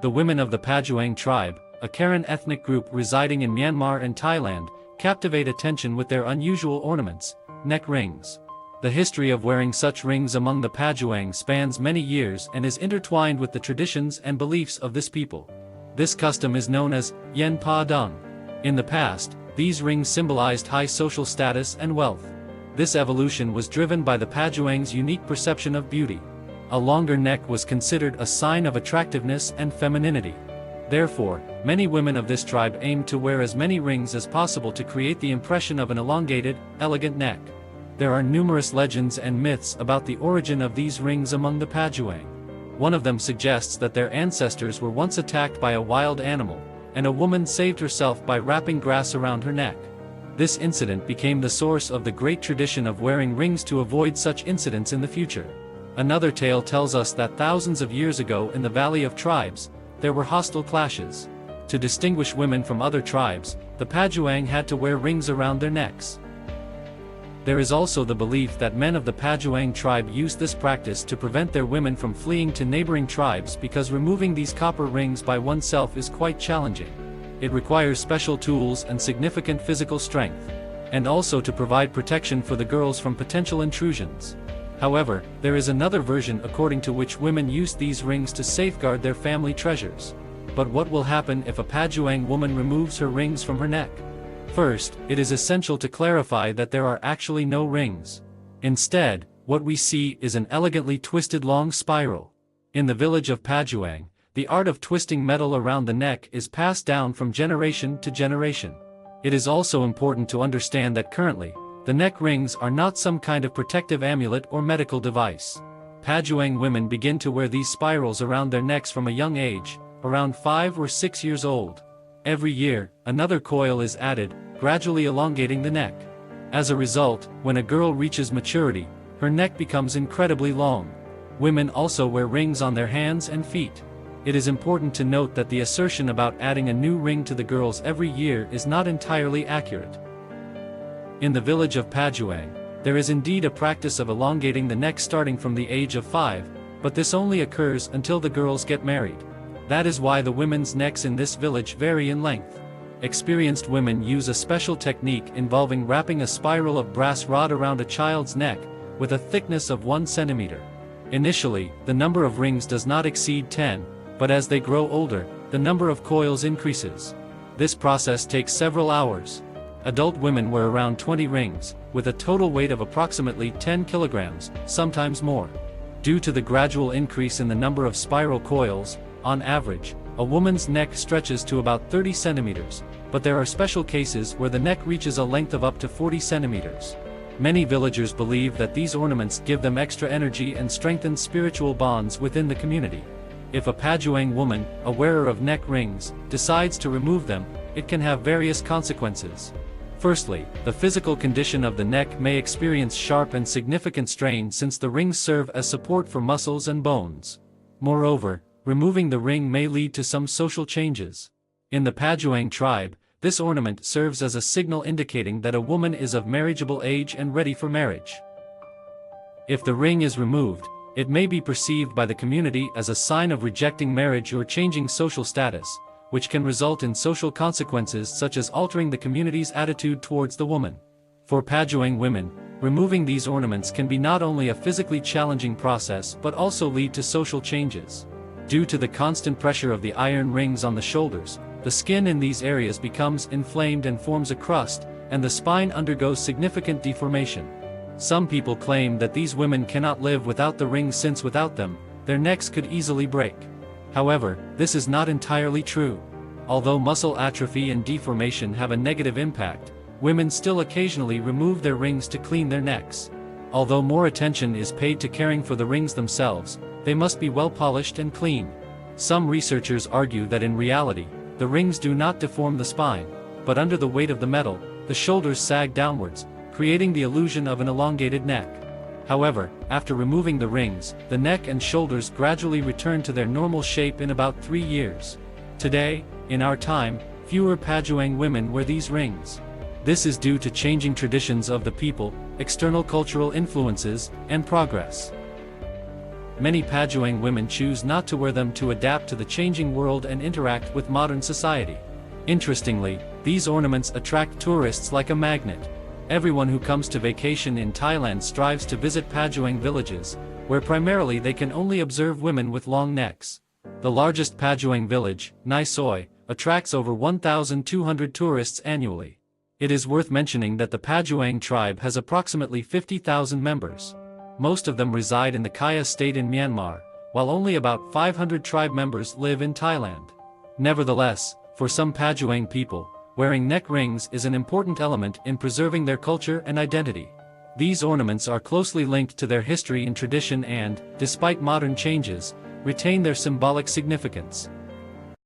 The women of the Padaung tribe, a Karen ethnic group residing in Myanmar and Thailand, captivate attention with their unusual ornaments, neck rings. The history of wearing such rings among the Padaung spans many years and is intertwined with the traditions and beliefs of this people. This custom is known as Yen Padaung. In the past, these rings symbolized high social status and wealth. This evolution was driven by the Padaung's unique perception of beauty. A longer neck was considered a sign of attractiveness and femininity. Therefore, many women of this tribe aimed to wear as many rings as possible to create the impression of an elongated, elegant neck. There are numerous legends and myths about the origin of these rings among the Padaung. One of them suggests that their ancestors were once attacked by a wild animal, and a woman saved herself by wrapping grass around her neck. This incident became the source of the great tradition of wearing rings to avoid such incidents in the future. Another tale tells us that thousands of years ago in the Valley of Tribes, there were hostile clashes. To distinguish women from other tribes, the Padaung had to wear rings around their necks. There is also the belief that men of the Padaung tribe used this practice to prevent their women from fleeing to neighboring tribes because removing these copper rings by oneself is quite challenging. It requires special tools and significant physical strength, and also to provide protection for the girls from potential intrusions. However, there is another version according to which women used these rings to safeguard their family treasures. But what will happen if a Padaung woman removes her rings from her neck? First, it is essential to clarify that there are actually no rings. Instead, what we see is an elegantly twisted long spiral. In the village of Padaung, the art of twisting metal around the neck is passed down from generation to generation. It is also important to understand that currently, the neck rings are not some kind of protective amulet or medical device. Padaung women begin to wear these spirals around their necks from a young age, around 5 or 6 years old. Every year, another coil is added, gradually elongating the neck. As a result, when a girl reaches maturity, her neck becomes incredibly long. Women also wear rings on their hands and feet. It is important to note that the assertion about adding a new ring to the girls every year is not entirely accurate. In the village of Padaung, there is indeed a practice of elongating the neck starting from the age of 5, but this only occurs until the girls get married. That is why the women's necks in this village vary in length. Experienced women use a special technique involving wrapping a spiral of brass rod around a child's neck, with a thickness of 1 centimeter. Initially, the number of rings does not exceed 10, but as they grow older, the number of coils increases. This process takes several hours. Adult women wear around 20 rings, with a total weight of approximately 10 kilograms, sometimes more. Due to the gradual increase in the number of spiral coils, on average, a woman's neck stretches to about 30 centimeters, but there are special cases where the neck reaches a length of up to 40 centimeters. Many villagers believe that these ornaments give them extra energy and strengthen spiritual bonds within the community. If a Padaung woman, a wearer of neck rings, decides to remove them, it can have various consequences. Firstly, the physical condition of the neck may experience sharp and significant strain since the rings serve as support for muscles and bones. Moreover, removing the ring may lead to some social changes. In the Padaung tribe, this ornament serves as a signal indicating that a woman is of marriageable age and ready for marriage. If the ring is removed, it may be perceived by the community as a sign of rejecting marriage or changing social status, which can result in social consequences such as altering the community's attitude towards the woman. For Padaung women, removing these ornaments can be not only a physically challenging process but also lead to social changes. Due to the constant pressure of the iron rings on the shoulders, the skin in these areas becomes inflamed and forms a crust, and the spine undergoes significant deformation. Some people claim that these women cannot live without the rings since without them, their necks could easily break. However, this is not entirely true. Although muscle atrophy and deformation have a negative impact, women still occasionally remove their rings to clean their necks. Although more attention is paid to caring for the rings themselves, they must be well polished and clean. Some researchers argue that in reality, the rings do not deform the spine, but under the weight of the metal, the shoulders sag downwards, creating the illusion of an elongated neck. However, after removing the rings, the neck and shoulders gradually return to their normal shape in about 3 years. Today, in our time, fewer Padaung women wear these rings. This is due to changing traditions of the people, external cultural influences, and progress. many Padaung women choose not to wear them to adapt to the changing world and interact with modern society. Interestingly, these ornaments attract tourists like a magnet. Everyone who comes to vacation in Thailand strives to visit Padaung villages, where primarily they can only observe women with long necks. The largest Padaung village, Nai Soi, attracts over 1,200 tourists annually. It is worth mentioning that the Padaung tribe has approximately 50,000 members. Most of them reside in the Kaya state in Myanmar, while only about 500 tribe members live in Thailand. Nevertheless, for some Padaung people, wearing neck rings is an important element in preserving their culture and identity. These ornaments are closely linked to their history and tradition and, despite modern changes, retain their symbolic significance.